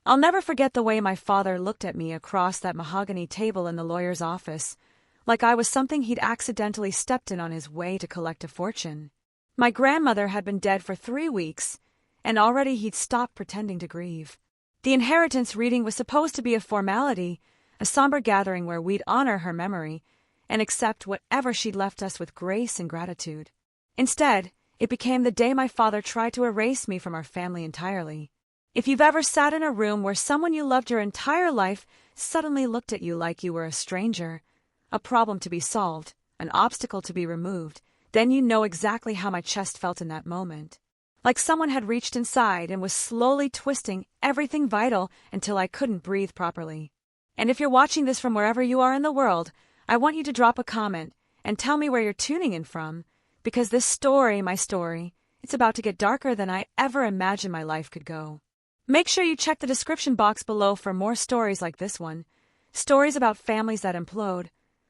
I'll never forget the way my father looked at me across that mahogany table in the lawyer's office, like I was something he'd accidentally stepped in on his way to collect a fortune. My grandmother had been dead for 3 weeks, and already he'd stopped pretending to grieve. The inheritance reading was supposed to be a formality, a somber gathering where we'd honor her memory and accept whatever she'd left us with grace and gratitude. Instead, it became the day my father tried to erase me from our family entirely. If you've ever sat in a room where someone you loved your entire life suddenly looked at you like you were a stranger, a problem to be solved, an obstacle to be removed, then you know exactly how my chest felt in that moment. Like someone had reached inside and was slowly twisting everything vital until I couldn't breathe properly. And if you're watching this from wherever you are in the world, I want you to drop a comment and tell me where you're tuning in from, because this story, my story, it's about to get darker than I ever imagined my life could go. Make sure you check the description box below for more stories like this one. Stories about families that implode,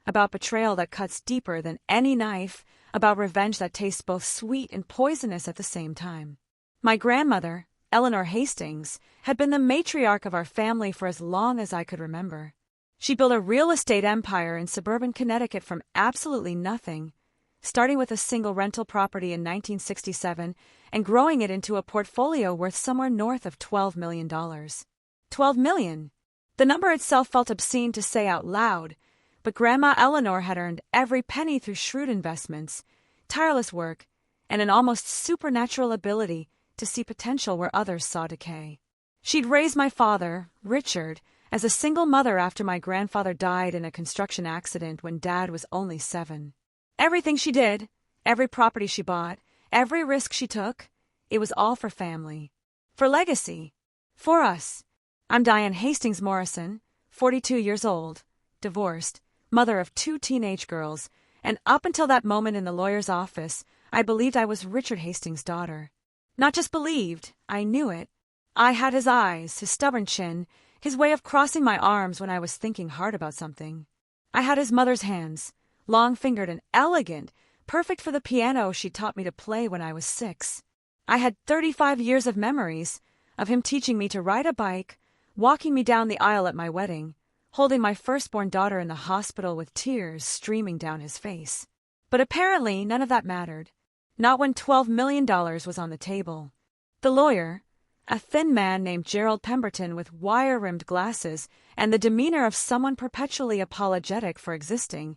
about betrayal that cuts deeper than any knife, about revenge that tastes both sweet and poisonous at the same time. My grandmother, Eleanor Hastings, had been the matriarch of our family for as long as I could remember. She built a real estate empire in suburban Connecticut from absolutely nothing, starting with a single rental property in 1967 and growing it into a portfolio worth somewhere north of $12 million. $12 million! The number itself felt obscene to say out loud, but Grandma Eleanor had earned every penny through shrewd investments, tireless work, and an almost supernatural ability to see potential where others saw decay. She'd raised my father, Richard, as a single mother after my grandfather died in a construction accident when Dad was only 7. Everything she did, every property she bought, every risk she took, it was all for family. For legacy. For us. I'm Diane Hastings Morrison, 42 years old, divorced, mother of 2 teenage girls, and up until that moment in the lawyer's office, I believed I was Richard Hastings' daughter. Not just believed, I knew it. I had his eyes, his stubborn chin, his way of crossing my arms when I was thinking hard about something. I had his mother's hands, long-fingered and elegant, perfect for the piano she taught me to play when I was 6. I had 35 years of memories of him teaching me to ride a bike, walking me down the aisle at my wedding, holding my firstborn daughter in the hospital with tears streaming down his face. But apparently none of that mattered. Not when $12 million was on the table. The lawyer, a thin man named Gerald Pemberton with wire-rimmed glasses and the demeanor of someone perpetually apologetic for existing,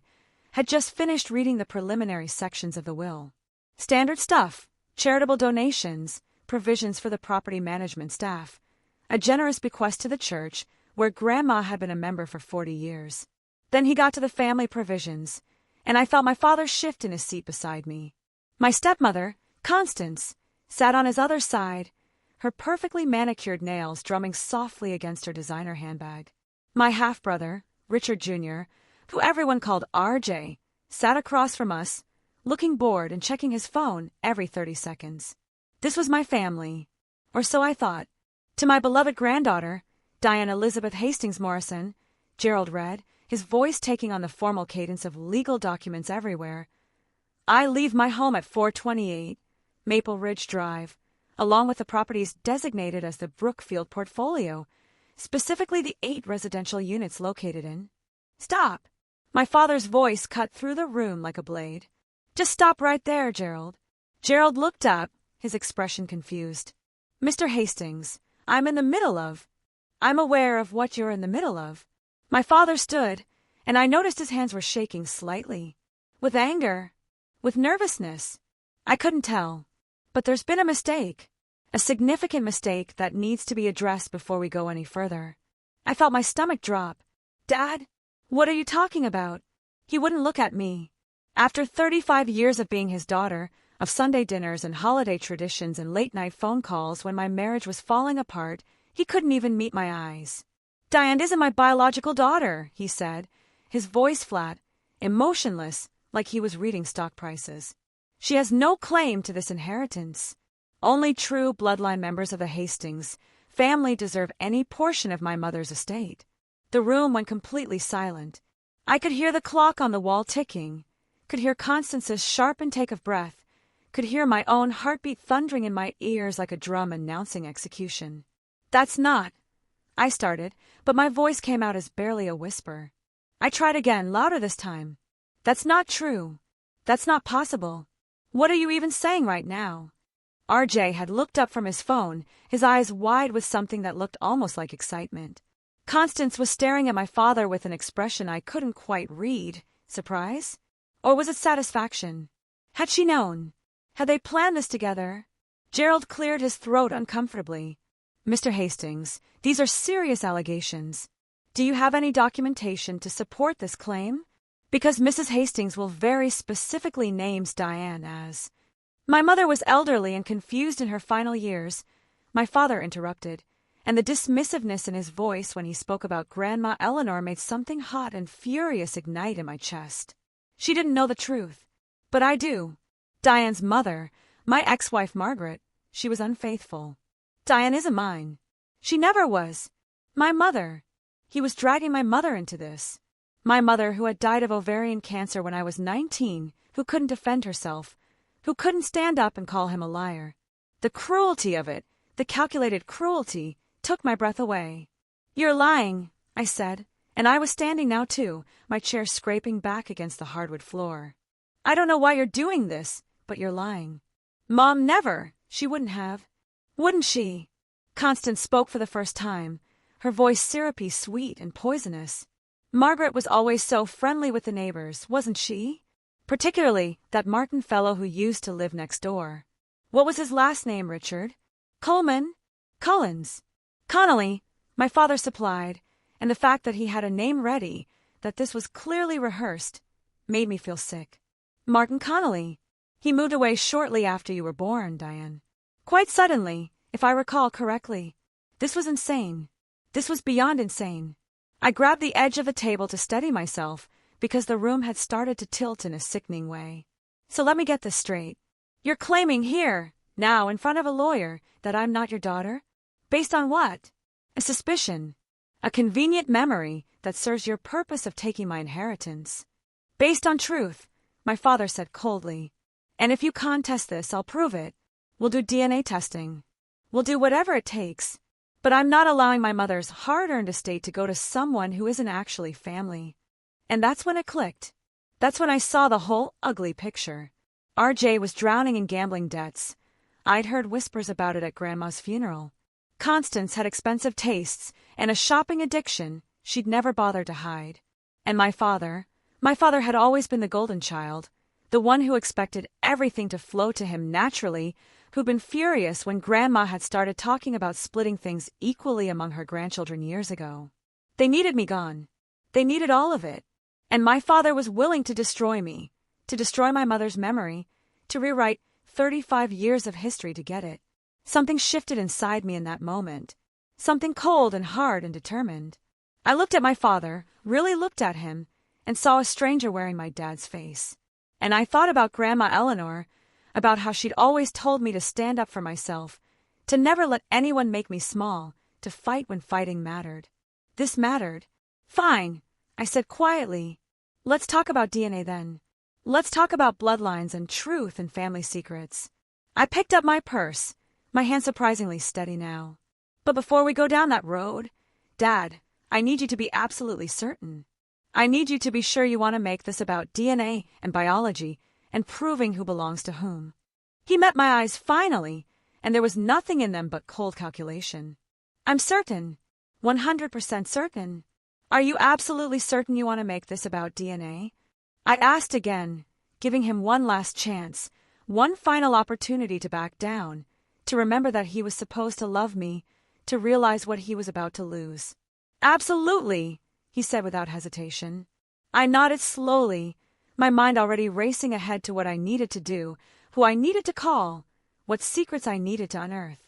had just finished reading the preliminary sections of the will. Standard stuff, charitable donations, provisions for the property management staff, a generous bequest to the church, where Grandma had been a member for 40 years. Then he got to the family provisions, and I felt my father shift in his seat beside me. My stepmother, Constance, sat on his other side, her perfectly manicured nails drumming softly against her designer handbag. My half-brother, Richard Jr., who everyone called RJ, sat across from us, looking bored and checking his phone every 30 seconds. This was my family, or so I thought. To my beloved granddaughter, Diane Elizabeth Hastings Morrison, Gerald read, his voice taking on the formal cadence of legal documents everywhere. I leave my home at 428 Maple Ridge Drive, along with the properties designated as the Brookfield portfolio, specifically the 8 residential units located in. Stop! My father's voice cut through the room like a blade. Just stop right there, Gerald. Gerald looked up, his expression confused. Mr. Hastings, I'm aware of what you're in the middle of. My father stood, and I noticed his hands were shaking slightly. With anger. With nervousness. I couldn't tell. But there's been a mistake. A significant mistake that needs to be addressed before we go any further. I felt my stomach drop. Dad? What are you talking about? He wouldn't look at me. After 35 years of being his daughter, of Sunday dinners and holiday traditions and late-night phone calls when my marriage was falling apart, he couldn't even meet my eyes. Diane isn't my biological daughter, he said, his voice flat, emotionless, like he was reading stock prices. She has no claim to this inheritance. Only true bloodline members of the Hastings family deserve any portion of my mother's estate. The room went completely silent. I could hear the clock on the wall ticking, could hear Constance's sharp intake of breath, could hear my own heartbeat thundering in my ears like a drum announcing execution. That's not. I started, but my voice came out as barely a whisper. I tried again, louder this time. That's not true. That's not possible. What are you even saying right now? RJ had looked up from his phone, his eyes wide with something that looked almost like excitement. Constance was staring at my father with an expression I couldn't quite read. Surprise? Or was it satisfaction? Had she known? Had they planned this together? Gerald cleared his throat uncomfortably. Mr. Hastings, these are serious allegations. Do you have any documentation to support this claim? Because Mrs. Hastings will very specifically names Diane as. My mother was elderly and confused in her final years, my father interrupted, and the dismissiveness in his voice when he spoke about Grandma Eleanor made something hot and furious ignite in my chest. She didn't know the truth. But I do. Diane's mother, my ex-wife Margaret, she was unfaithful. Diane isn't mine. She never was. My mother. He was dragging my mother into this. My mother, who had died of ovarian cancer when I was 19, who couldn't defend herself, who couldn't stand up and call him a liar. The cruelty of it, the calculated cruelty, took my breath away. You're lying, I said, and I was standing now too, my chair scraping back against the hardwood floor. I don't know why you're doing this, but you're lying. Mom never. She wouldn't have. Wouldn't she? Constance spoke for the first time, her voice syrupy, sweet, and poisonous. Margaret was always so friendly with the neighbors, wasn't she? Particularly that Martin fellow who used to live next door. What was his last name, Richard? Coleman? Cullens? Connolly, my father supplied, and the fact that he had a name ready, that this was clearly rehearsed, made me feel sick. Martin Connolly. He moved away shortly after you were born, Diane. Quite suddenly, if I recall correctly. This was insane. This was beyond insane. I grabbed the edge of the table to steady myself, because the room had started to tilt in a sickening way. So let me get this straight. You're claiming here, now in front of a lawyer, that I'm not your daughter? Based on what? A suspicion. A convenient memory that serves your purpose of taking my inheritance. Based on truth, my father said coldly. And if you contest this, I'll prove it. We'll do DNA testing. We'll do whatever it takes. But I'm not allowing my mother's hard-earned estate to go to someone who isn't actually family. And that's when it clicked. That's when I saw the whole ugly picture. RJ was drowning in gambling debts. I'd heard whispers about it at Grandma's funeral. Constance had expensive tastes and a shopping addiction she'd never bothered to hide. And my father had always been the golden child, the one who expected everything to flow to him naturally, who'd been furious when Grandma had started talking about splitting things equally among her grandchildren years ago. They needed me gone. They needed all of it. And my father was willing to destroy me, to destroy my mother's memory, to rewrite 35 years of history to get it. Something shifted inside me in that moment. Something cold and hard and determined. I looked at my father, really looked at him, and saw a stranger wearing my dad's face. And I thought about Grandma Eleanor, about how she'd always told me to stand up for myself, to never let anyone make me small, to fight when fighting mattered. This mattered. Fine, I said quietly. Let's talk about DNA then. Let's talk about bloodlines and truth and family secrets. I picked up my purse, my hand surprisingly steady now. But before we go down that road, Dad, I need you to be absolutely certain. I need you to be sure you want to make this about DNA and biology and proving who belongs to whom. He met my eyes finally, and there was nothing in them but cold calculation. I'm certain. 100% certain. Are you absolutely certain you want to make this about DNA? I asked again, giving him one last chance, one final opportunity to back down, to remember that he was supposed to love me, to realize what he was about to lose. Absolutely, he said without hesitation. I nodded slowly, my mind already racing ahead to what I needed to do, who I needed to call, what secrets I needed to unearth.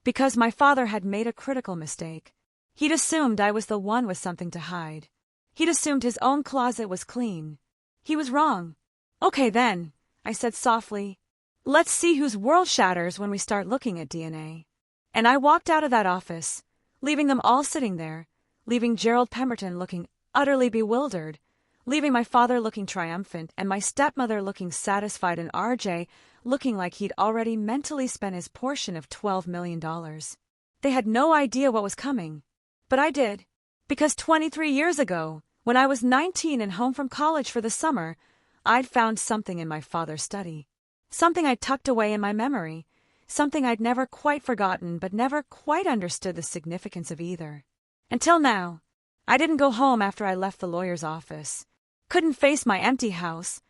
Because my father had made a critical mistake. He'd assumed I was the one with something to hide. He'd assumed his own closet was clean. He was wrong. Okay then, I said softly. Let's see whose world shatters when we start looking at DNA. And I walked out of that office, leaving them all sitting there, leaving Gerald Pemberton looking utterly bewildered, leaving my father looking triumphant and my stepmother looking satisfied and RJ looking like he'd already mentally spent his portion of $12 million. They had no idea what was coming. But I did. Because 23 years ago, when I was 19 and home from college for the summer, I'd found something in my father's study. Something I'd tucked away in my memory. Something I'd never quite forgotten but never quite understood the significance of either. Until now, I didn't go home after I left the lawyer's office. Couldn't face my empty house.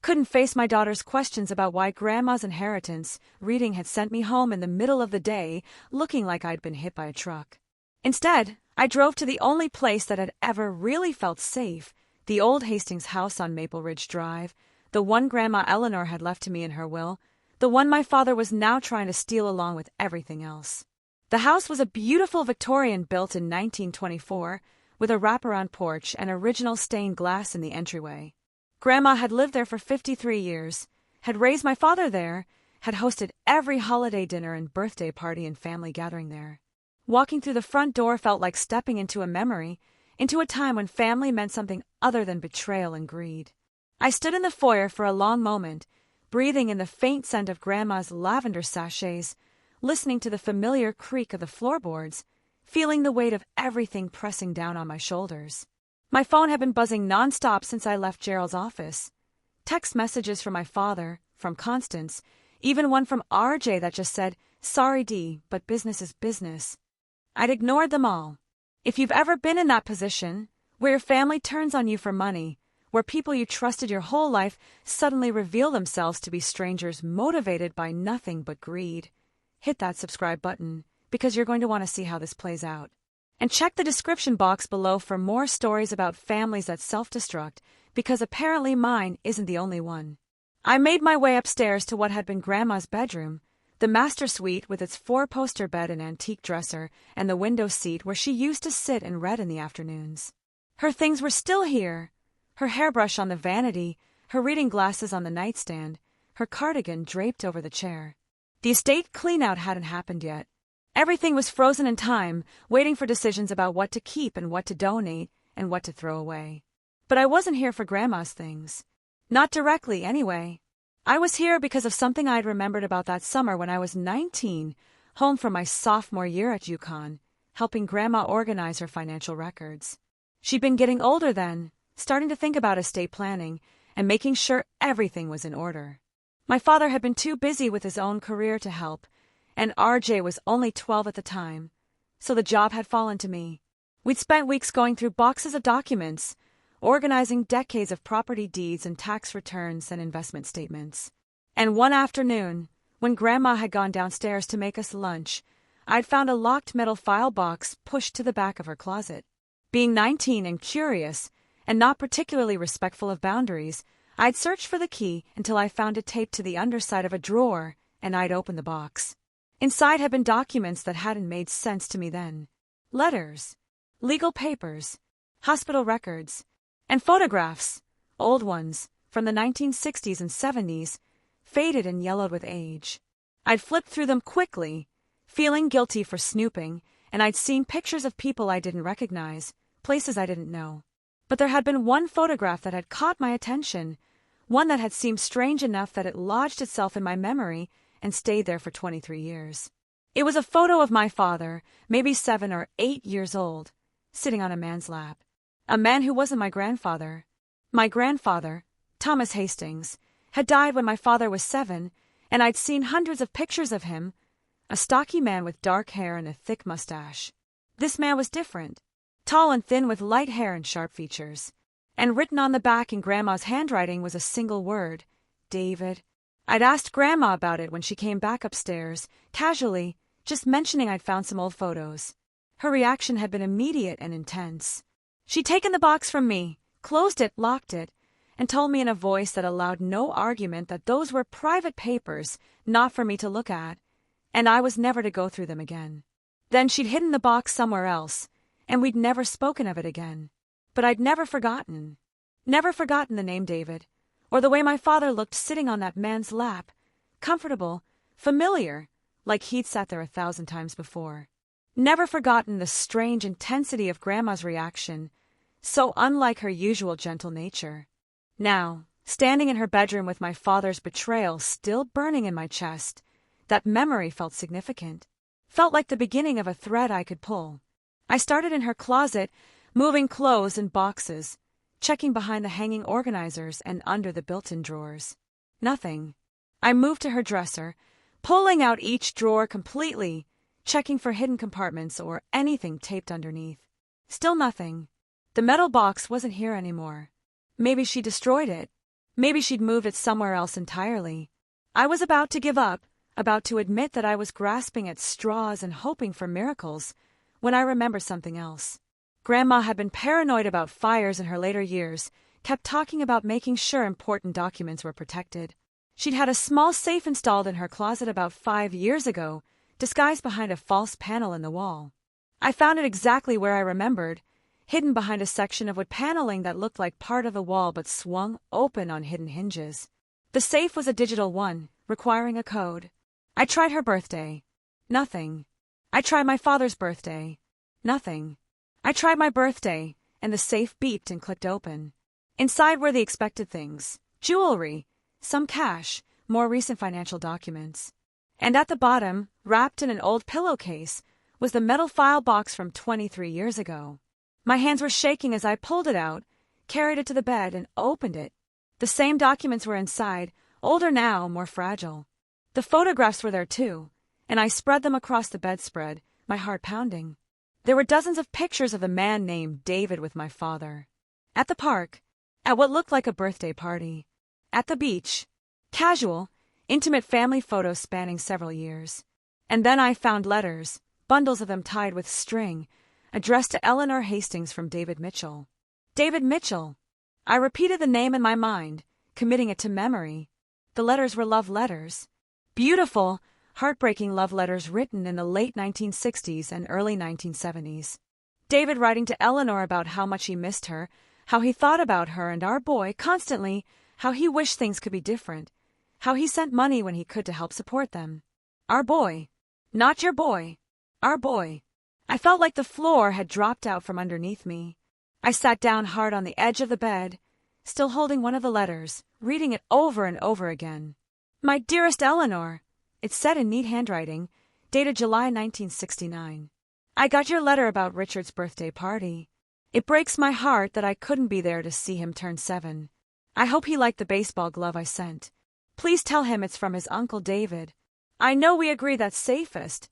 Couldn't face my daughter's questions about why Grandma's inheritance reading had sent me home in the middle of the day looking like I'd been hit by a truck. Instead, I drove to the only place that had ever really felt safe, the old Hastings house on Maple Ridge Drive, the one Grandma Eleanor had left to me in her will, the one my father was now trying to steal along with everything else. The house was a beautiful Victorian built in 1924, with a wraparound porch and original stained glass in the entryway. Grandma had lived there for 53 years, had raised my father there, had hosted every holiday dinner and birthday party and family gathering there. Walking through the front door felt like stepping into a memory, into a time when family meant something other than betrayal and greed. I stood in the foyer for a long moment, breathing in the faint scent of Grandma's lavender sachets, listening to the familiar creak of the floorboards, feeling the weight of everything pressing down on my shoulders. My phone had been buzzing nonstop since I left Gerald's office. Text messages from my father, from Constance, even one from RJ that just said, "Sorry, Dee, but business is business." I'd ignored them all. If you've ever been in that position, where your family turns on you for money, where people you trusted your whole life suddenly reveal themselves to be strangers motivated by nothing but greed, hit that subscribe button, because you're going to want to see how this plays out. And check the description box below for more stories about families that self-destruct, because apparently mine isn't the only one. I made my way upstairs to what had been Grandma's bedroom, the master suite with its four-poster bed and antique dresser and the window seat where she used to sit and read in the afternoons. Her things were still here, her hairbrush on the vanity, her reading glasses on the nightstand, her cardigan draped over the chair. The estate clean-out hadn't happened yet. Everything was frozen in time, waiting for decisions about what to keep and what to donate and what to throw away. But I wasn't here for Grandma's things. Not directly, anyway. I was here because of something I'd remembered about that summer when I was 19, home from my sophomore year at UConn, helping Grandma organize her financial records. She'd been getting older then, starting to think about estate planning and making sure everything was in order. My father had been too busy with his own career to help, and RJ was only 12 at the time, so the job had fallen to me. We'd spent weeks going through boxes of documents, organizing decades of property deeds and tax returns and investment statements. And one afternoon, when Grandma had gone downstairs to make us lunch, I'd found a locked metal file box pushed to the back of her closet. Being 19 and curious, and not particularly respectful of boundaries, I'd searched for the key until I found it taped to the underside of a drawer, and I'd opened the box. Inside had been documents that hadn't made sense to me then. Letters, legal papers, hospital records, and photographs, old ones, from the 1960s and 70s, faded and yellowed with age. I'd flipped through them quickly, feeling guilty for snooping, and I'd seen pictures of people I didn't recognize, places I didn't know. But there had been one photograph that had caught my attention, one that had seemed strange enough that it lodged itself in my memory and stayed there for 23 years. It was a photo of my father, maybe 7 or 8 years old, sitting on a man's lap. A man who wasn't my grandfather. My grandfather, Thomas Hastings, had died when my father was 7, and I'd seen hundreds of pictures of him, a stocky man with dark hair and a thick mustache. This man was different, tall and thin with light hair and sharp features. And written on the back in Grandma's handwriting was a single word, David. I'd asked Grandma about it when she came back upstairs, casually, just mentioning I'd found some old photos. Her reaction had been immediate and intense. She'd taken the box from me, closed it, locked it, and told me in a voice that allowed no argument that those were private papers, not for me to look at, and I was never to go through them again. Then she'd hidden the box somewhere else, and we'd never spoken of it again. But I'd never forgotten the name David, or the way my father looked sitting on that man's lap, comfortable, familiar, like he'd sat there 1,000 times before. Never forgotten the strange intensity of Grandma's reaction, so unlike her usual gentle nature. Now, standing in her bedroom with my father's betrayal still burning in my chest, that memory felt significant, felt like the beginning of a thread I could pull. I started in her closet, moving clothes in boxes, checking behind the hanging organizers and under the built-in drawers. Nothing. I moved to her dresser, pulling out each drawer completely, checking for hidden compartments or anything taped underneath. Still nothing. The metal box wasn't here anymore. Maybe she destroyed it. Maybe she'd moved it somewhere else entirely. I was about to give up, about to admit that I was grasping at straws and hoping for miracles, when I remembered something else. Grandma had been paranoid about fires in her later years, kept talking about making sure important documents were protected. She'd had a small safe installed in her closet about 5 years ago, disguised behind a false panel in the wall. I found it exactly where I remembered, hidden behind a section of wood paneling that looked like part of the wall but swung open on hidden hinges. The safe was a digital one, requiring a code. I tried her birthday. Nothing. I tried my father's birthday. Nothing. I tried my birthday, and the safe beeped and clicked open. Inside were the expected things: jewelry, some cash, more recent financial documents. And at the bottom, wrapped in an old pillowcase, was the metal file box from 23 years ago. My hands were shaking as I pulled it out, carried it to the bed, and opened it. The same documents were inside, older now, more fragile. The photographs were there too, and I spread them across the bedspread, my heart pounding. There were dozens of pictures of a man named David with my father. At the park, at what looked like a birthday party. At the beach. Casual, intimate family photos spanning several years. And then I found letters, bundles of them tied with string, addressed to Eleanor Hastings from David Mitchell. David Mitchell. I repeated the name in my mind, committing it to memory. The letters were love letters. Beautiful, heartbreaking love letters written in the late 1960s and early 1970s. David writing to Eleanor about how much he missed her, how he thought about her and our boy constantly, how he wished things could be different, how he sent money when he could to help support them. Our boy. Not your boy. Our boy. I felt like the floor had dropped out from underneath me. I sat down hard on the edge of the bed, still holding one of the letters, reading it over and over again. My dearest Eleanor, it said in neat handwriting, dated July 1969. I got your letter about Richard's birthday party. It breaks my heart that I couldn't be there to see him turn 7. I hope he liked the baseball glove I sent. Please tell him it's from his Uncle David. I know we agree that's safest,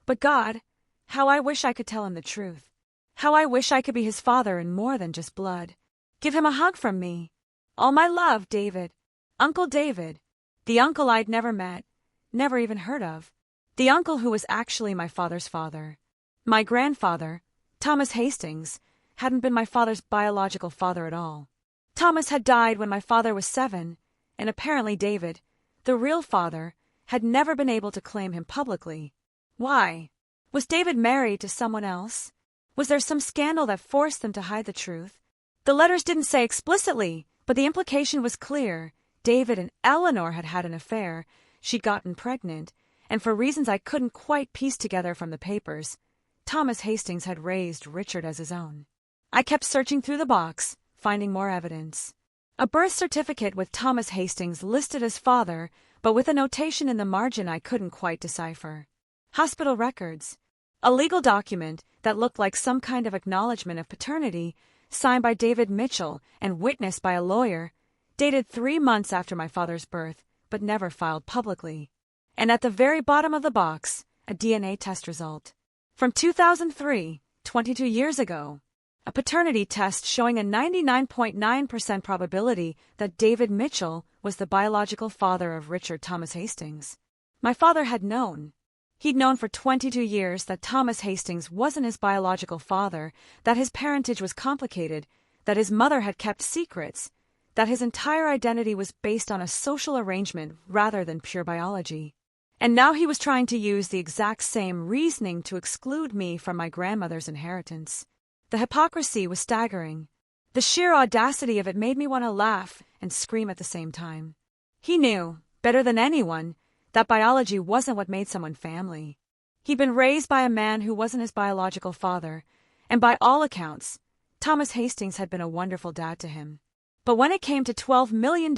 but God, how I wish I could tell him the truth. How I wish I could be his father in more than just blood. Give him a hug from me. All my love, David. Uncle David. The uncle I'd never met, never even heard of. The uncle who was actually my father's father. My grandfather, Thomas Hastings, hadn't been my father's biological father at all. Thomas had died when my father was 7, and apparently David, the real father, had never been able to claim him publicly. Why? Was David married to someone else? Was there some scandal that forced them to hide the truth? The letters didn't say explicitly, but the implication was clear. David and Eleanor had had an affair, she'd gotten pregnant, and for reasons I couldn't quite piece together from the papers, Thomas Hastings had raised Richard as his own. I kept searching through the box, finding more evidence. A birth certificate with Thomas Hastings listed as father, but with a notation in the margin I couldn't quite decipher. Hospital records. A legal document that looked like some kind of acknowledgement of paternity, signed by David Mitchell and witnessed by a lawyer, dated 3 months after my father's birth, but never filed publicly. And at the very bottom of the box, a DNA test result. From 2003, 22 years ago. A paternity test showing a 99.9% probability that David Mitchell was the biological father of Richard Thomas Hastings. My father had known. He'd known for 22 years that Thomas Hastings wasn't his biological father, that his parentage was complicated, that his mother had kept secrets, that his entire identity was based on a social arrangement rather than pure biology. And now he was trying to use the exact same reasoning to exclude me from my grandmother's inheritance. The hypocrisy was staggering. The sheer audacity of it made me want to laugh and scream at the same time. He knew, better than anyone, that biology wasn't what made someone family. He'd been raised by a man who wasn't his biological father, and by all accounts, Thomas Hastings had been a wonderful dad to him. But when it came to $12 million,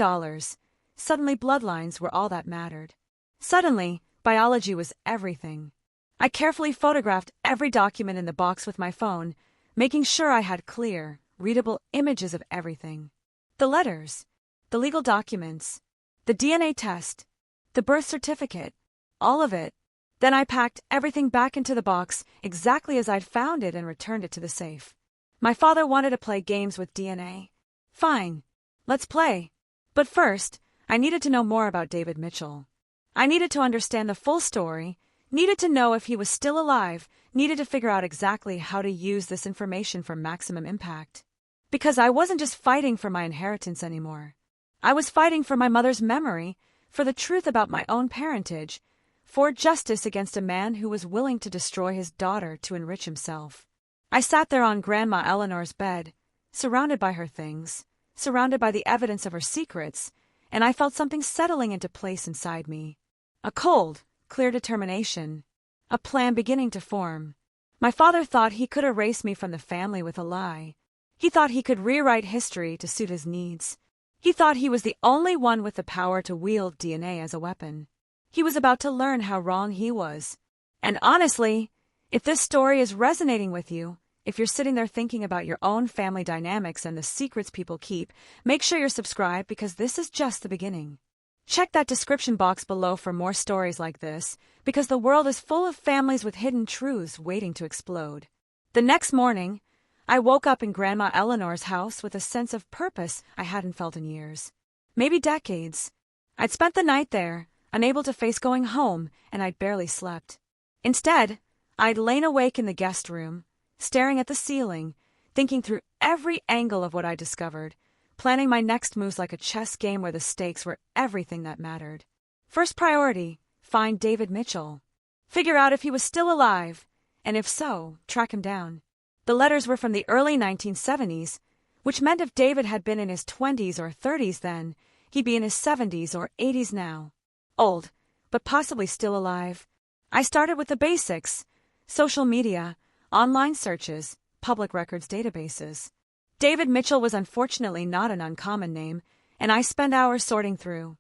suddenly bloodlines were all that mattered. Suddenly, biology was everything. I carefully photographed every document in the box with my phone, making sure I had clear, readable images of everything. The letters, the legal documents, the DNA test, the birth certificate, all of it. Then I packed everything back into the box exactly as I'd found it and returned it to the safe. My father wanted to play games with DNA. Fine, let's play. But first, I needed to know more about David Mitchell. I needed to understand the full story, needed to know if he was still alive, needed to figure out exactly how to use this information for maximum impact. Because I wasn't just fighting for my inheritance anymore. I was fighting for my mother's memory, for the truth about my own parentage, for justice against a man who was willing to destroy his daughter to enrich himself. I sat there on Grandma Eleanor's bed, surrounded by her things, surrounded by the evidence of her secrets, and I felt something settling into place inside me. A cold, clear determination. A plan beginning to form. My father thought he could erase me from the family with a lie. He thought he could rewrite history to suit his needs. He thought he was the only one with the power to wield DNA as a weapon. He was about to learn how wrong he was. And honestly, if this story is resonating with you, if you're sitting there thinking about your own family dynamics and the secrets people keep, make sure you're subscribed because this is just the beginning. Check that description box below for more stories like this, because the world is full of families with hidden truths waiting to explode. The next morning, I woke up in Grandma Eleanor's house with a sense of purpose I hadn't felt in years. Maybe decades. I'd spent the night there, unable to face going home, and I'd barely slept. Instead, I'd lain awake in the guest room, staring at the ceiling, thinking through every angle of what I discovered, planning my next moves like a chess game where the stakes were everything that mattered. First priority, find David Mitchell. Figure out if he was still alive, and if so, track him down. The letters were from the early 1970s, which meant if David had been in his 20s or 30s then, he'd be in his 70s or 80s now. Old, but possibly still alive. I started with the basics: social media, online searches, public records databases. David Mitchell was unfortunately not an uncommon name, and I spent hours sorting through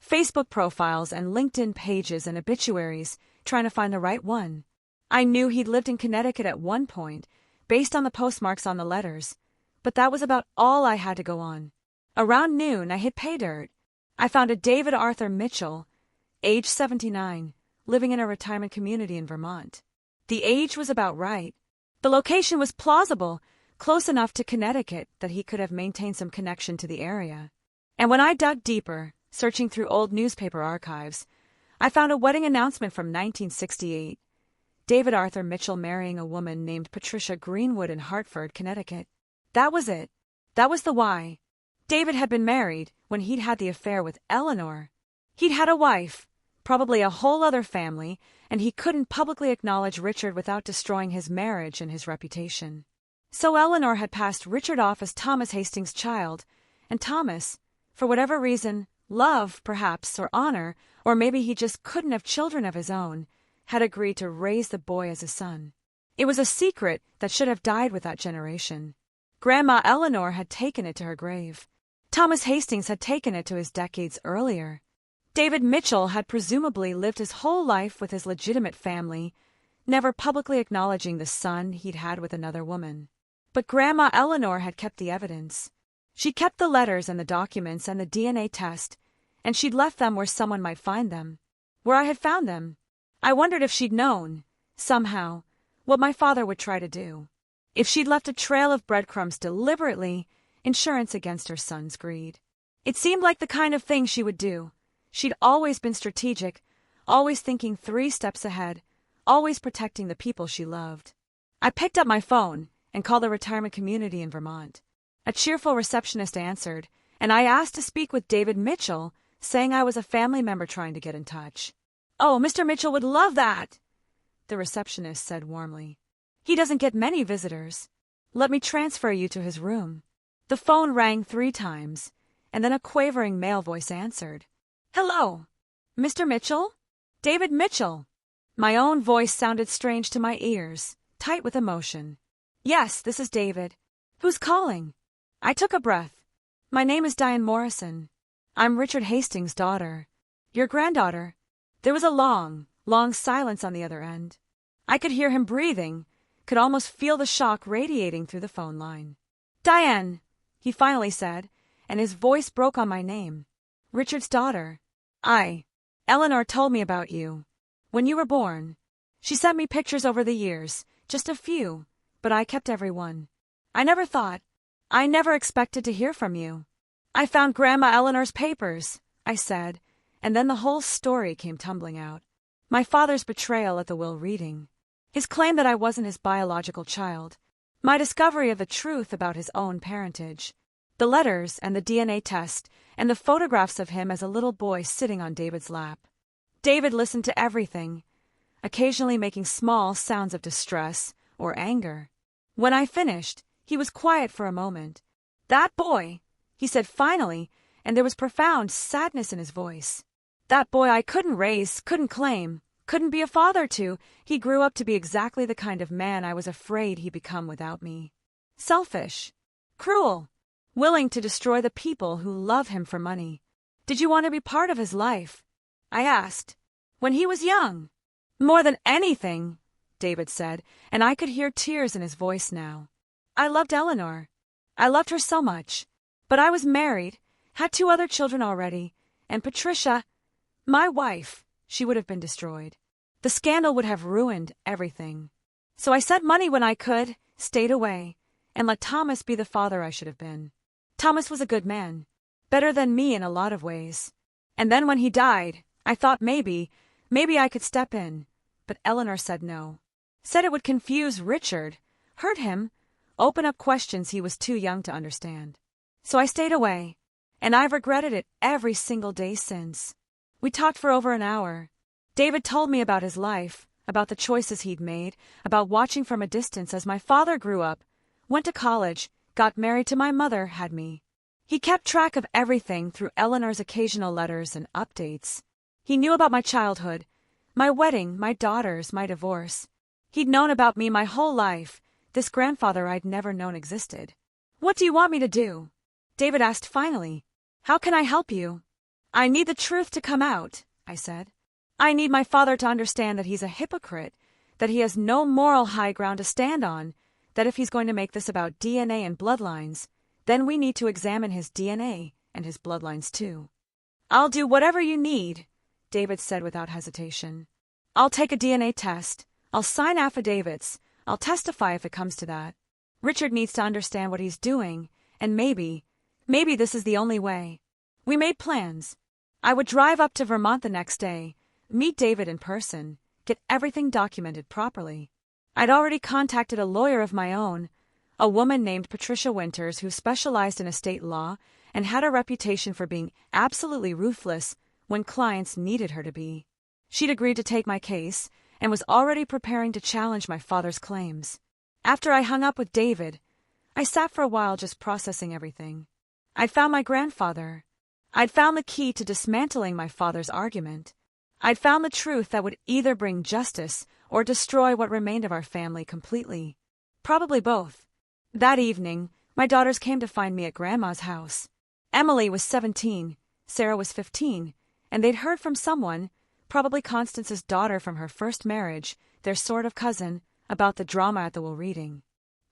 Facebook profiles and LinkedIn pages and obituaries, trying to find the right one. I knew he'd lived in Connecticut at one point, based on the postmarks on the letters, but that was about all I had to go on. Around noon, I hit pay dirt. I found a David Arthur Mitchell, age 79, living in a retirement community in Vermont. The age was about right. The location was plausible, close enough to Connecticut that he could have maintained some connection to the area. And when I dug deeper, searching through old newspaper archives, I found a wedding announcement from 1968. David Arthur Mitchell marrying a woman named Patricia Greenwood in Hartford, Connecticut. That was it. That was the why. David had been married when he'd had the affair with Eleanor. He'd had a wife, probably a whole other family, and he couldn't publicly acknowledge Richard without destroying his marriage and his reputation. So Eleanor had passed Richard off as Thomas Hastings' child, and Thomas, for whatever reason, love, perhaps, or honor, or maybe he just couldn't have children of his own, had agreed to raise the boy as a son. It was a secret that should have died with that generation. Grandma Eleanor had taken it to her grave. Thomas Hastings had taken it to his decades earlier. David Mitchell had presumably lived his whole life with his legitimate family, never publicly acknowledging the son he'd had with another woman. But Grandma Eleanor had kept the evidence. She kept the letters and the documents and the DNA test, and she'd left them where someone might find them, where I had found them. I wondered if she'd known, somehow, what my father would try to do. If she'd left a trail of breadcrumbs deliberately, insurance against her son's greed. It seemed like the kind of thing she would do. She'd always been strategic, always thinking 3 steps ahead, always protecting the people she loved. I picked up my phone and called the retirement community in Vermont. A cheerful receptionist answered, and I asked to speak with David Mitchell, saying I was a family member trying to get in touch. "Oh, Mr. Mitchell would love that," the receptionist said warmly. "He doesn't get many visitors. Let me transfer you to his room." The phone rang 3 times, and then a quavering male voice answered. "Hello, Mr. Mitchell? David Mitchell." My own voice sounded strange to my ears, tight with emotion. "Yes, this is David. Who's calling?" I took a breath. "My name is Diane Morrison. I'm Richard Hastings' daughter. Your granddaughter." There was a long, long silence on the other end. I could hear him breathing, could almost feel the shock radiating through the phone line. "Diane," he finally said, and his voice broke on my name. "Richard's daughter. Eleanor told me about you. When you were born. She sent me pictures over the years, just a few, but I kept every one. I never expected to hear from you. I found Grandma Eleanor's papers," I said, and then the whole story came tumbling out. My father's betrayal at the will reading. His claim that I wasn't his biological child. My discovery of the truth about his own parentage. The letters and the DNA test and the photographs of him as a little boy sitting on David's lap. David listened to everything, occasionally making small sounds of distress or anger. When I finished, he was quiet for a moment. "That boy," he said finally, and there was profound sadness in his voice. "That boy I couldn't raise, couldn't claim, couldn't be a father to. He grew up to be exactly the kind of man I was afraid he'd become without me. Selfish. Cruel. Willing to destroy the people who love him for money. Did you want to be part of his life?" I asked. "When he was young." "More than anything," David said, and I could hear tears in his voice now. "I loved Eleanor. I loved her so much. But I was married, had 2 other children already, and Patricia, my wife, she would have been destroyed. The scandal would have ruined everything. So I sent money when I could, stayed away, and let Thomas be the father I should have been. Thomas was a good man, better than me in a lot of ways. And then when he died, I thought maybe I could step in, but Eleanor said no. Said it would confuse Richard, hurt him, open up questions he was too young to understand. So I stayed away, and I've regretted it every single day since. We talked for over an hour. David told me about his life, about the choices he'd made, about watching from a distance as my father grew up, went to college, got married to my mother, had me. He kept track of everything through Eleanor's occasional letters and updates. He knew about my childhood, my wedding, my daughters, my divorce. He'd known about me my whole life, this grandfather I'd never known existed. "What do you want me to do?" David asked finally. "How can I help you?" "I need the truth to come out," I said. "I need my father to understand that he's a hypocrite, that he has no moral high ground to stand on, that if he's going to make this about DNA and bloodlines, then we need to examine his DNA and his bloodlines too." "I'll do whatever you need," David said without hesitation. "I'll take a DNA test. I'll sign affidavits. I'll testify if it comes to that. Richard needs to understand what he's doing, and maybe this is the only way." We made plans. I would drive up to Vermont the next day, meet David in person, get everything documented properly. I'd already contacted a lawyer of my own, a woman named Patricia Winters who specialized in estate law and had a reputation for being absolutely ruthless when clients needed her to be. She'd agreed to take my case and was already preparing to challenge my father's claims. After I hung up with David, I sat for a while just processing everything. I'd found my grandfather. I'd found the key to dismantling my father's argument. I'd found the truth that would either bring justice or destroy what remained of our family completely. Probably both. That evening, my daughters came to find me at Grandma's house. Emily was 17, Sarah was 15, and they'd heard from someone, probably Constance's daughter from her first marriage, their sort of cousin, about the drama at the will reading.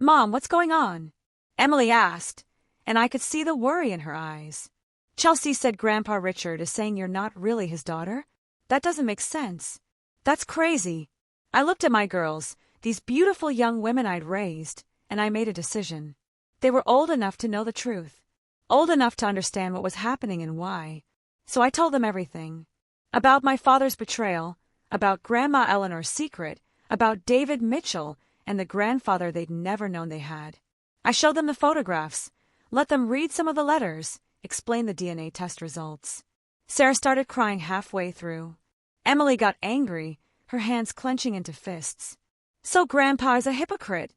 "Mom, what's going on?" Emily asked, and I could see the worry in her eyes. "Chelsea said Grandpa Richard is saying you're not really his daughter? That doesn't make sense. That's crazy." I looked at my girls, these beautiful young women I'd raised, and I made a decision. They were old enough to know the truth, old enough to understand what was happening and why. So I told them everything. About my father's betrayal, about Grandma Eleanor's secret, about David Mitchell and the grandfather they'd never known they had. I showed them the photographs, let them read some of the letters, explained the DNA test results. Sarah started crying halfway through. Emily got angry, her hands clenching into fists. "So Grandpa is a hypocrite,"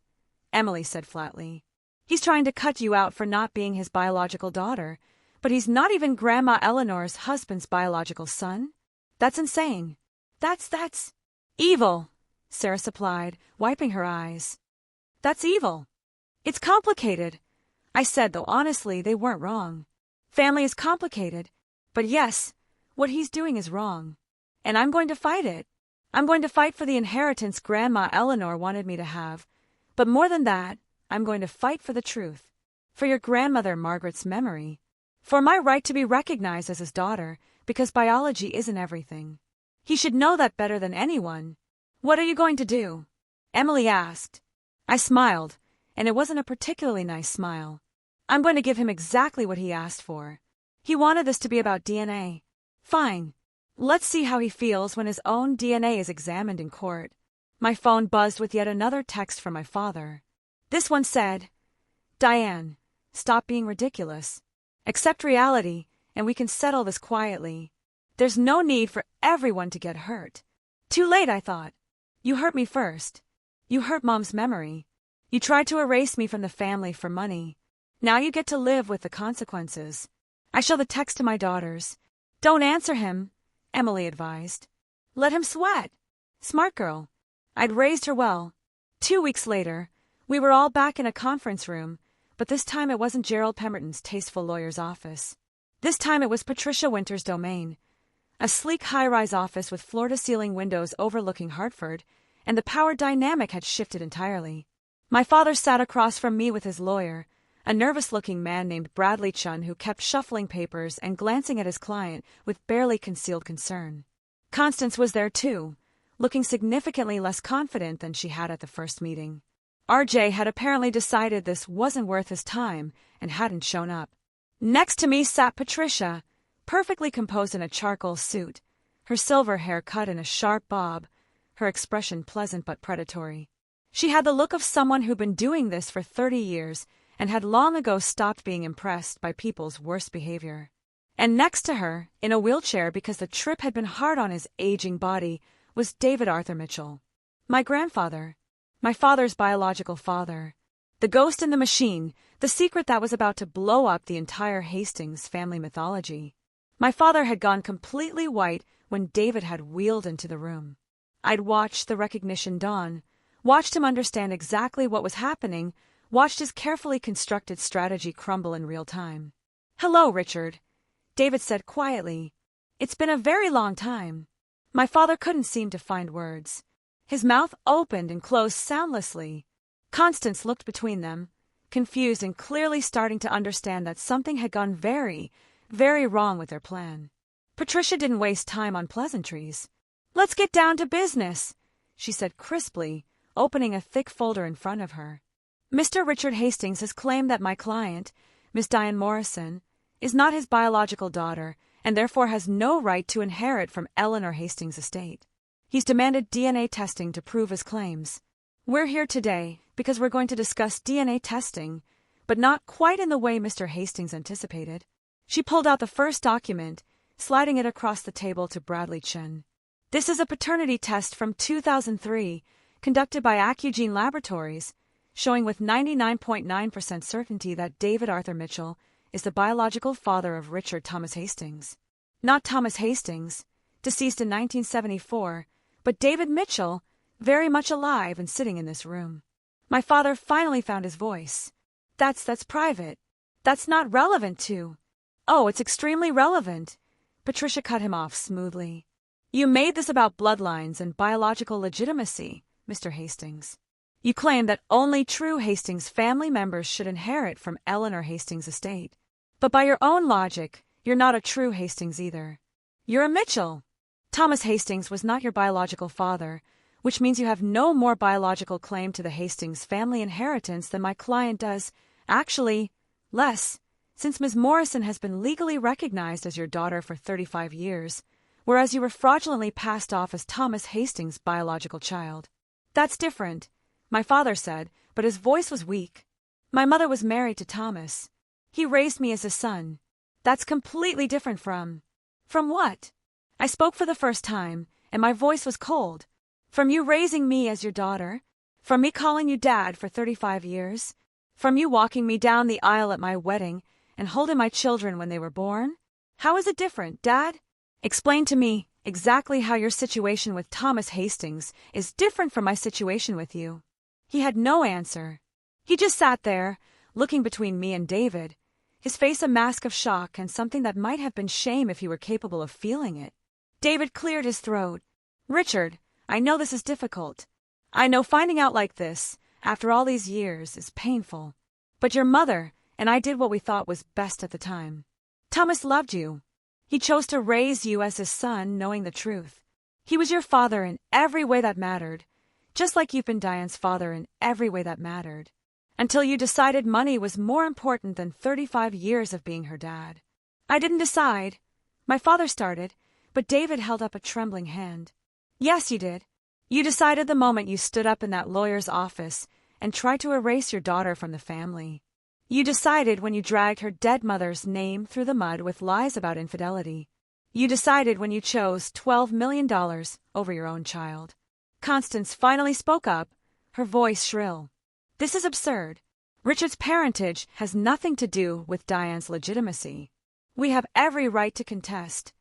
Emily said flatly. "He's trying to cut you out for not being his biological daughter, but he's not even Grandma Eleanor's husband's biological son? That's insane. That's evil," Sarah supplied, wiping her eyes. "That's evil. It's complicated," I said, though honestly they weren't wrong. Family is complicated, but yes, what he's doing is wrong. And I'm going to fight it. I'm going to fight for the inheritance Grandma Eleanor wanted me to have. But more than that, I'm going to fight for the truth. For your grandmother Margaret's memory. For my right to be recognized as his daughter, because biology isn't everything. He should know that better than anyone. What are you going to do? Emily asked. I smiled, and it wasn't a particularly nice smile. I'm going to give him exactly what he asked for. He wanted this to be about DNA. Fine. Let's see how he feels when his own DNA is examined in court. My phone buzzed with yet another text from my father. This one said, Diane, stop being ridiculous. Accept reality, and we can settle this quietly. There's no need for everyone to get hurt. Too late, I thought. You hurt me first. You hurt Mom's memory. You tried to erase me from the family for money. Now you get to live with the consequences. I show the text to my daughters. Don't answer him, Emily advised. Let him sweat. Smart girl. I'd raised her well. 2 weeks later, we were all back in a conference room, but this time it wasn't Gerald Pemberton's tasteful lawyer's office. This time it was Patricia Winter's domain. A sleek high-rise office with floor-to-ceiling windows overlooking Hartford, and the power dynamic had shifted entirely. My father sat across from me with his lawyer, a nervous-looking man named Bradley Chun who kept shuffling papers and glancing at his client with barely concealed concern. Constance was there too, looking significantly less confident than she had at the first meeting. RJ had apparently decided this wasn't worth his time and hadn't shown up. Next to me sat Patricia, perfectly composed in a charcoal suit, her silver hair cut in a sharp bob, her expression pleasant but predatory. She had the look of someone who'd been doing this for 30 years and had long ago stopped being impressed by people's worst behavior. And next to her, in a wheelchair because the trip had been hard on his aging body, was David Arthur Mitchell. My grandfather. My father's biological father. The ghost in the machine, the secret that was about to blow up the entire Hastings family mythology. My father had gone completely white when David had wheeled into the room. I'd watched the recognition dawn, watched him understand exactly what was happening, watched his carefully constructed strategy crumble in real time. Hello, Richard, David said quietly. It's been a very long time. My father couldn't seem to find words. His mouth opened and closed soundlessly. Constance looked between them, confused and clearly starting to understand that something had gone very, very wrong with their plan. Patricia didn't waste time on pleasantries. Let's get down to business, she said crisply, opening a thick folder in front of her. Mr. Richard Hastings has claimed that my client, Miss Diane Morrison, is not his biological daughter and therefore has no right to inherit from Eleanor Hastings' estate. He's demanded DNA testing to prove his claims. We're here today because we're going to discuss DNA testing, but not quite in the way Mr. Hastings anticipated. She pulled out the first document, sliding it across the table to Bradley Chen. This is a paternity test from 2003, conducted by Accugene Laboratories, showing with 99.9% certainty that David Arthur Mitchell is the biological father of Richard Thomas Hastings. Not Thomas Hastings, deceased in 1974, but David Mitchell, very much alive and sitting in this room. My father finally found his voice. That's private. That's not relevant to. Oh, it's extremely relevant. Patricia cut him off smoothly. You made this about bloodlines and biological legitimacy, Mr. Hastings. You claim that only true Hastings family members should inherit from Eleanor Hastings' estate. But by your own logic, you're not a true Hastings either. You're a Mitchell. Thomas Hastings was not your biological father, which means you have no more biological claim to the Hastings family inheritance than my client does, actually, less, since Ms. Morrison has been legally recognized as your daughter for 35 years, whereas you were fraudulently passed off as Thomas Hastings' biological child. That's different, my father said, but his voice was weak. My mother was married to Thomas. He raised me as a son. That's completely different from... From what? I spoke for the first time, and my voice was cold. From you raising me as your daughter? From me calling you Dad for 35 years? From you walking me down the aisle at my wedding and holding my children when they were born? How is it different, Dad? Explain to me exactly how your situation with Thomas Hastings is different from my situation with you. He had no answer. He just sat there, looking between me and David, his face a mask of shock and something that might have been shame if he were capable of feeling it. David cleared his throat. Richard, I know this is difficult. I know finding out like this, after all these years, is painful. But your mother and I did what we thought was best at the time. Thomas loved you. He chose to raise you as his son, knowing the truth. He was your father in every way that mattered, just like you've been Diane's father in every way that mattered, until you decided money was more important than 35 years of being her dad. I didn't decide. My father started, but David held up a trembling hand. Yes, you did. You decided the moment you stood up in that lawyer's office and tried to erase your daughter from the family. You decided when you dragged her dead mother's name through the mud with lies about infidelity. You decided when you chose $12 million over your own child. Constance finally spoke up, her voice shrill. This is absurd. Richard's parentage has nothing to do with Diane's legitimacy. We have every right to contest.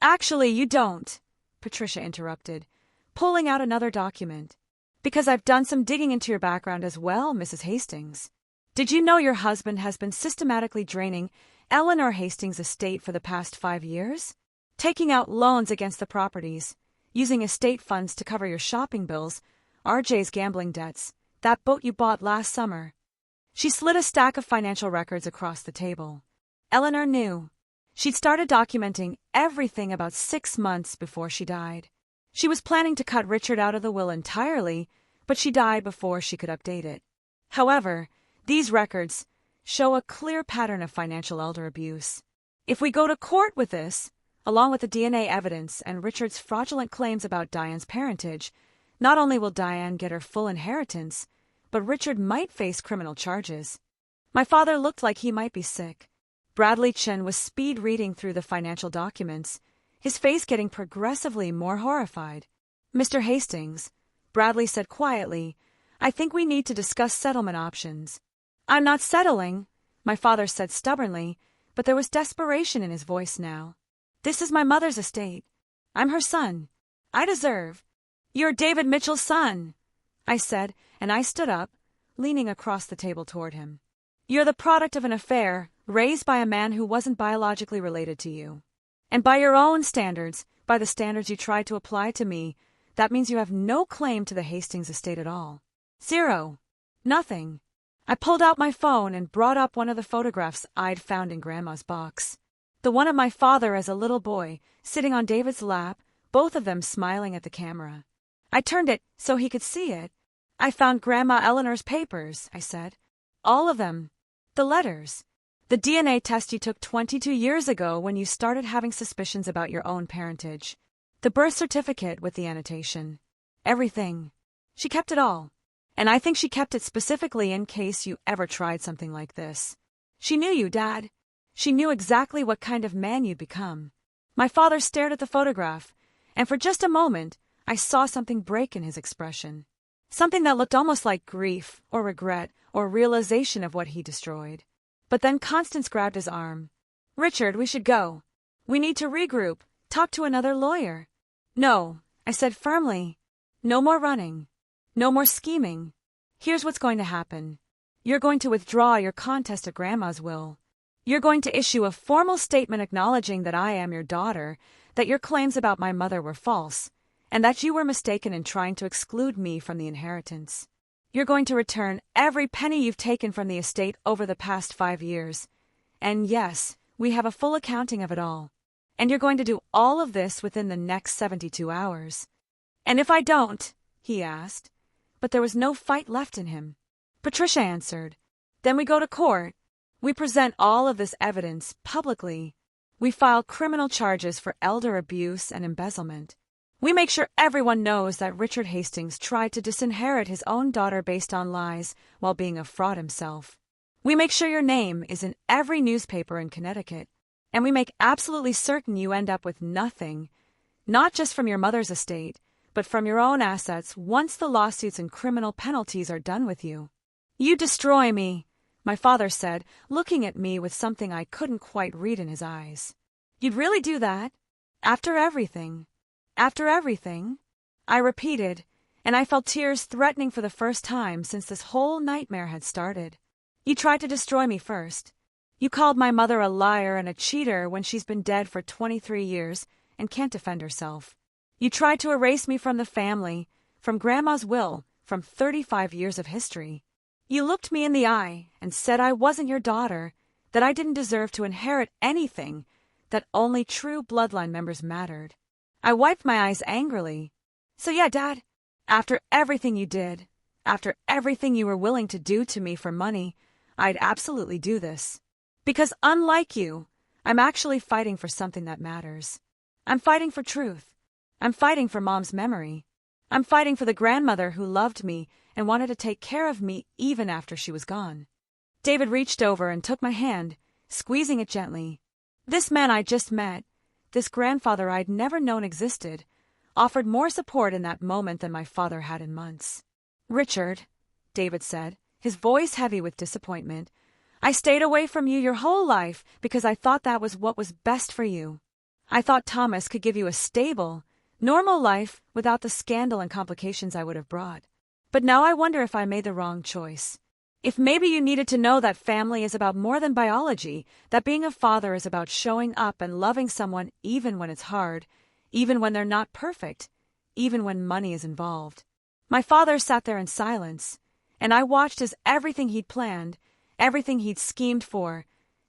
Actually, you don't, Patricia interrupted, pulling out another document. Because I've done some digging into your background as well, Mrs. Hastings. Did you know your husband has been systematically draining Eleanor Hastings' estate for the past 5 years? Taking out loans against the properties, using estate funds to cover your shopping bills, RJ's gambling debts, that boat you bought last summer. She slid a stack of financial records across the table. Eleanor knew. She'd started documenting everything about 6 months before she died. She was planning to cut Richard out of the will entirely, but she died before she could update it. However, these records show a clear pattern of financial elder abuse. If we go to court with this, along with the DNA evidence and Richard's fraudulent claims about Diane's parentage, not only will Diane get her full inheritance, but Richard might face criminal charges. My father looked like he might be sick. Bradley Chin was speed reading through the financial documents, his face getting progressively more horrified. Mr. Hastings, Bradley said quietly, I think we need to discuss settlement options. I'm not settling, my father said stubbornly, but there was desperation in his voice now. This is my mother's estate. I'm her son. I deserve. You're David Mitchell's son, I said, and I stood up, leaning across the table toward him. You're the product of an affair raised by a man who wasn't biologically related to you. And by your own standards, by the standards you tried to apply to me, that means you have no claim to the Hastings estate at all. Zero. Nothing. I pulled out my phone and brought up one of the photographs I'd found in Grandma's box. The one of my father as a little boy, sitting on David's lap, both of them smiling at the camera. I turned it so he could see it. I found Grandma Eleanor's papers, I said. All of them. The letters. The DNA test you took 22 years ago when you started having suspicions about your own parentage. The birth certificate with the annotation. Everything. She kept it all. And I think she kept it specifically in case you ever tried something like this. She knew you, Dad. She knew exactly what kind of man you'd become. My father stared at the photograph, and for just a moment, I saw something break in his expression. Something that looked almost like grief or regret or realization of what he destroyed. But then Constance grabbed his arm. Richard, we should go. We need to regroup, talk to another lawyer. No, I said firmly. No more running. No more scheming. Here's what's going to happen. You're going to withdraw your contest at Grandma's will. You're going to issue a formal statement acknowledging that I am your daughter, that your claims about my mother were false, and that you were mistaken in trying to exclude me from the inheritance. You're going to return every penny you've taken from the estate over the past 5 years. And yes, we have a full accounting of it all. And you're going to do all of this within the next 72 hours. And if I don't, he asked. But there was no fight left in him. Patricia answered. Then we go to court. We present all of this evidence publicly. We file criminal charges for elder abuse and embezzlement. We make sure everyone knows that Richard Hastings tried to disinherit his own daughter based on lies while being a fraud himself. We make sure your name is in every newspaper in Connecticut. And we make absolutely certain you end up with nothing, not just from your mother's estate, but from your own assets once the lawsuits and criminal penalties are done with you. You destroy me, my father said, looking at me with something I couldn't quite read in his eyes. You'd really do that? After everything? After everything? I repeated, and I felt tears threatening for the first time since this whole nightmare had started. You tried to destroy me first. You called my mother a liar and a cheater when she's been dead for 23 years and can't defend herself. You tried to erase me from the family, from Grandma's will, from 35 years of history. You looked me in the eye and said I wasn't your daughter, that I didn't deserve to inherit anything, that only true bloodline members mattered. I wiped my eyes angrily. So yeah, Dad, after everything you did, after everything you were willing to do to me for money, I'd absolutely do this. Because unlike you, I'm actually fighting for something that matters. I'm fighting for truth. I'm fighting for Mom's memory. I'm fighting for the grandmother who loved me and wanted to take care of me even after she was gone. David reached over and took my hand, squeezing it gently. This man I just met, this grandfather I'd never known existed, offered more support in that moment than my father had in months. Richard, David said, his voice heavy with disappointment, I stayed away from you your whole life because I thought that was what was best for you. I thought Thomas could give you a stable, normal life without the scandal and complications I would have brought. But now I wonder if I made the wrong choice. If maybe you needed to know that family is about more than biology, that being a father is about showing up and loving someone even when it's hard, even when they're not perfect, even when money is involved. My father sat there in silence, and I watched as everything he'd planned, everything he'd schemed for,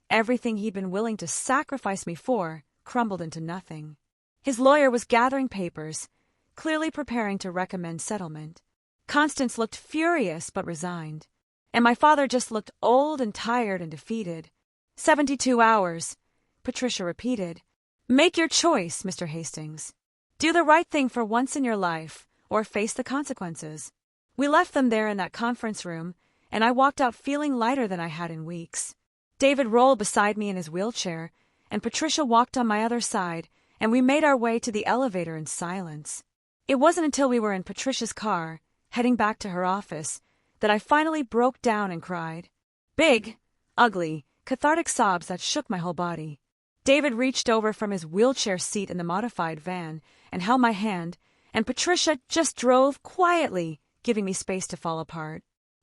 everything he'd been willing to sacrifice me for, crumbled into nothing. His lawyer was gathering papers, clearly preparing to recommend settlement. Constance looked furious but resigned, and my father just looked old and tired and defeated. 72 hours, Patricia repeated. Make your choice, Mr. Hastings. Do the right thing for once in your life, or face the consequences. We left them there in that conference room, and I walked out feeling lighter than I had in weeks. David rolled beside me in his wheelchair, and Patricia walked on my other side, and we made our way to the elevator in silence. It wasn't until we were in Patricia's car, heading back to her office, that I finally broke down and cried. Big, ugly, cathartic sobs that shook my whole body. David reached over from his wheelchair seat in the modified van and held my hand, and Patricia just drove quietly, giving me space to fall apart.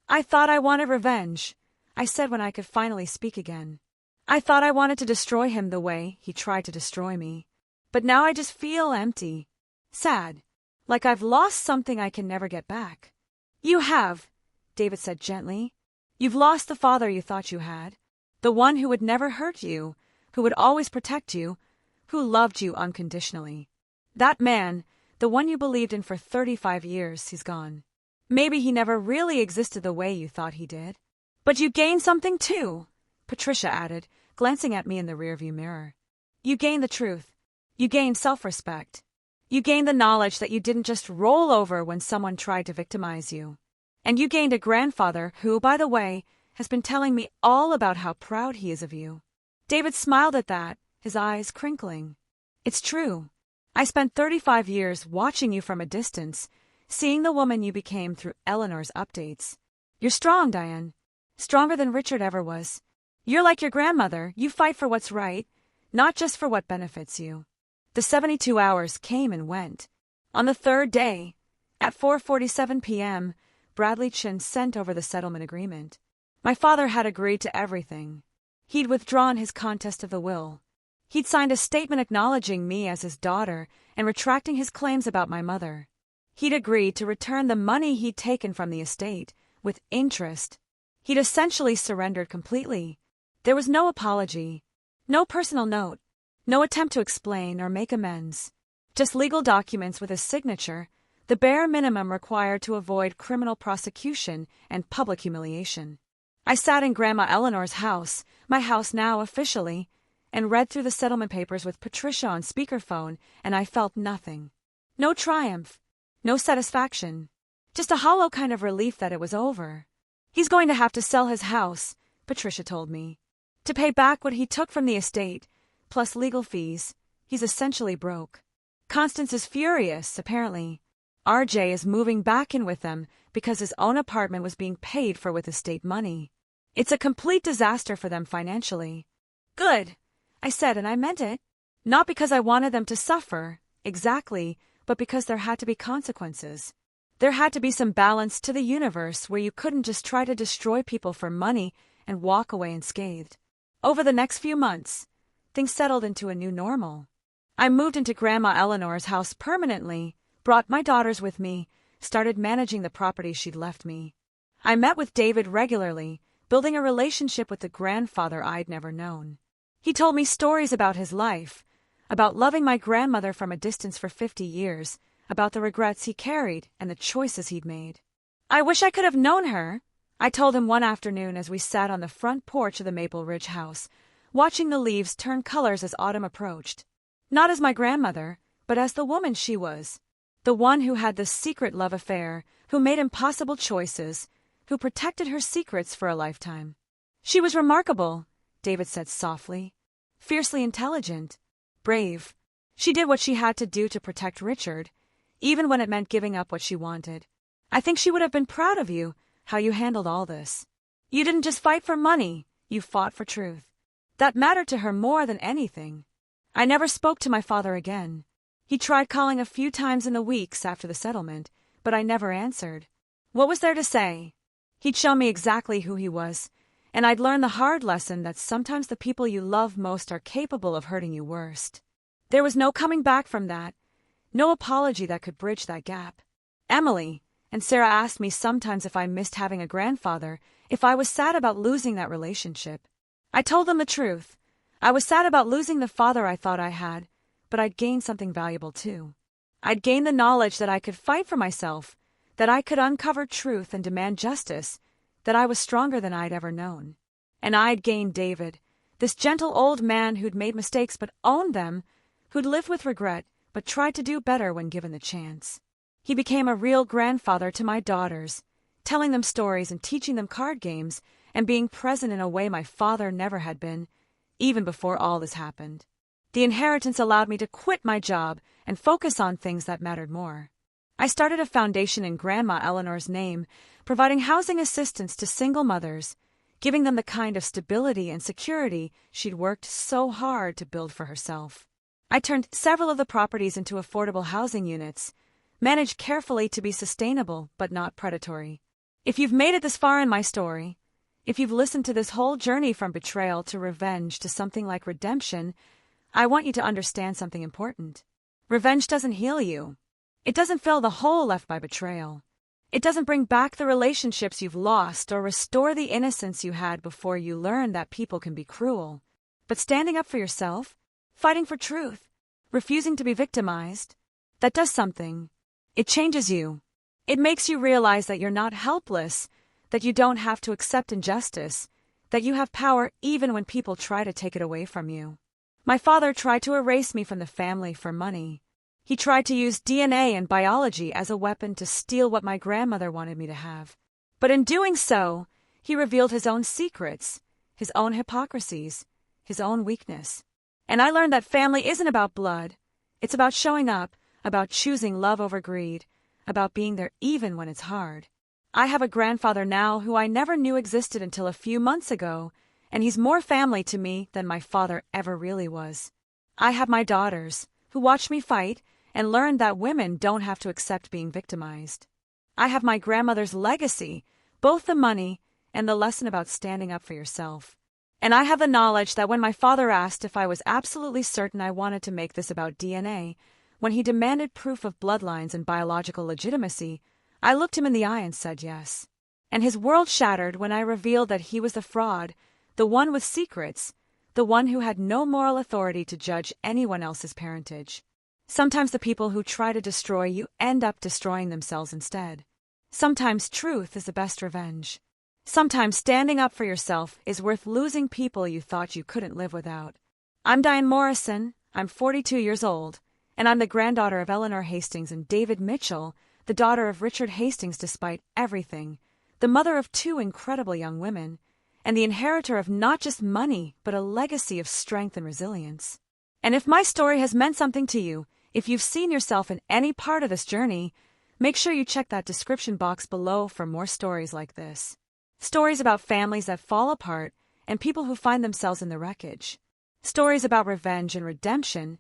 I thought I wanted revenge, I said when I could finally speak again. I thought I wanted to destroy him the way he tried to destroy me. But now I just feel empty, sad, like I've lost something I can never get back. You have, David said gently. You've lost the father you thought you had, the one who would never hurt you, who would always protect you, who loved you unconditionally. That man, the one you believed in for 35 years, he's gone. Maybe he never really existed the way you thought he did. But you gained something too, Patricia added, glancing at me in the rearview mirror. You gained the truth. You gained self-respect. You gained the knowledge that you didn't just roll over when someone tried to victimize you. And you gained a grandfather who, by the way, has been telling me all about how proud he is of you. David smiled at that, his eyes crinkling. It's true. I spent 35 years watching you from a distance, seeing the woman you became through Eleanor's updates. You're strong, Diane. Stronger than Richard ever was. You're like your grandmother. You fight for what's right, not just for what benefits you. The 72 hours came and went. On the third day, at 4:47 p.m., Bradley Chin sent over the settlement agreement. My father had agreed to everything. He'd withdrawn his contest of the will. He'd signed a statement acknowledging me as his daughter and retracting his claims about my mother. He'd agreed to return the money he'd taken from the estate, with interest. He'd essentially surrendered completely. There was no apology, no personal note, no attempt to explain or make amends. Just legal documents with his signature, the bare minimum required to avoid criminal prosecution and public humiliation. I sat in Grandma Eleanor's house, my house now officially, and read through the settlement papers with Patricia on speakerphone, and I felt nothing. No triumph, no satisfaction, just a hollow kind of relief that it was over. He's going to have to sell his house, Patricia told me, to pay back what he took from the estate, plus legal fees. He's essentially broke. Constance is furious, apparently. RJ is moving back in with them because his own apartment was being paid for with estate money. It's a complete disaster for them financially. Good, I said, and I meant it. Not because I wanted them to suffer, exactly, but because there had to be consequences. There had to be some balance to the universe where you couldn't just try to destroy people for money and walk away unscathed. Over the next few months, things settled into a new normal. I moved into Grandma Eleanor's house permanently, brought my daughters with me, started managing the property she'd left me. I met with David regularly, building a relationship with the grandfather I'd never known. He told me stories about his life, about loving my grandmother from a distance for 50 years, about the regrets he carried and the choices he'd made. I wish I could have known her, I told him one afternoon as we sat on the front porch of the Maple Ridge house, watching the leaves turn colors as autumn approached. Not as my grandmother, but as the woman she was. The one who had the secret love affair, who made impossible choices, who protected her secrets for a lifetime. She was remarkable, David said softly. Fiercely intelligent. Brave. She did what she had to do to protect Richard, even when it meant giving up what she wanted. I think she would have been proud of you, how you handled all this. You didn't just fight for money, you fought for truth. That mattered to her more than anything. I never spoke to my father again. He tried calling a few times in the weeks after the settlement, but I never answered. What was there to say? He'd shown me exactly who he was, and I'd learned the hard lesson that sometimes the people you love most are capable of hurting you worst. There was no coming back from that, no apology that could bridge that gap. Emily and Sarah asked me sometimes if I missed having a grandfather, if I was sad about losing that relationship. I told them the truth. I was sad about losing the father I thought I had, but I'd gained something valuable too. I'd gained the knowledge that I could fight for myself, that I could uncover truth and demand justice, that I was stronger than I'd ever known. And I'd gained David, this gentle old man who'd made mistakes but owned them, who'd lived with regret but tried to do better when given the chance. He became a real grandfather to my daughters, telling them stories and teaching them card games and being present in a way my father never had been, even before all this happened. The inheritance allowed me to quit my job and focus on things that mattered more. I started a foundation in Grandma Eleanor's name, providing housing assistance to single mothers, giving them the kind of stability and security she'd worked so hard to build for herself. I turned several of the properties into affordable housing units, managed carefully to be sustainable but not predatory. If you've made it this far in my story, if you've listened to this whole journey from betrayal to revenge to something like redemption, I want you to understand something important. Revenge doesn't heal you. It doesn't fill the hole left by betrayal. It doesn't bring back the relationships you've lost or restore the innocence you had before you learned that people can be cruel. But standing up for yourself, fighting for truth, refusing to be victimized, that does something. It changes you. It makes you realize that you're not helpless, that you don't have to accept injustice, that you have power even when people try to take it away from you. My father tried to erase me from the family for money. He tried to use DNA and biology as a weapon to steal what my grandmother wanted me to have. But in doing so, he revealed his own secrets, his own hypocrisies, his own weakness. And I learned that family isn't about blood. It's about showing up, about choosing love over greed, about being there even when it's hard. I have a grandfather now who I never knew existed until a few months ago, and he's more family to me than my father ever really was. I have my daughters, who watch me fight and learned that women don't have to accept being victimized. I have my grandmother's legacy, both the money and the lesson about standing up for yourself. And I have the knowledge that when my father asked if I was absolutely certain I wanted to make this about DNA, when he demanded proof of bloodlines and biological legitimacy, I looked him in the eye and said yes. And his world shattered when I revealed that he was the fraud, the one with secrets, the one who had no moral authority to judge anyone else's parentage. Sometimes the people who try to destroy you end up destroying themselves instead. Sometimes truth is the best revenge. Sometimes standing up for yourself is worth losing people you thought you couldn't live without. I'm Diane Morrison, I'm 42 years old, and I'm the granddaughter of Eleanor Hastings and David Mitchell, the daughter of Richard Hastings despite everything, the mother of 2 incredible young women, and the inheritor of not just money, but a legacy of strength and resilience. And if my story has meant something to you, if you've seen yourself in any part of this journey, make sure you check that description box below for more stories like this. Stories about families that fall apart and people who find themselves in the wreckage. Stories about revenge and redemption,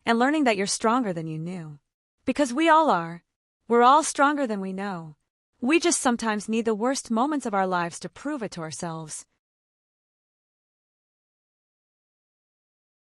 and learning that you're stronger than you knew. Because we all are. We're all stronger than we know. We just sometimes need the worst moments of our lives to prove it to ourselves.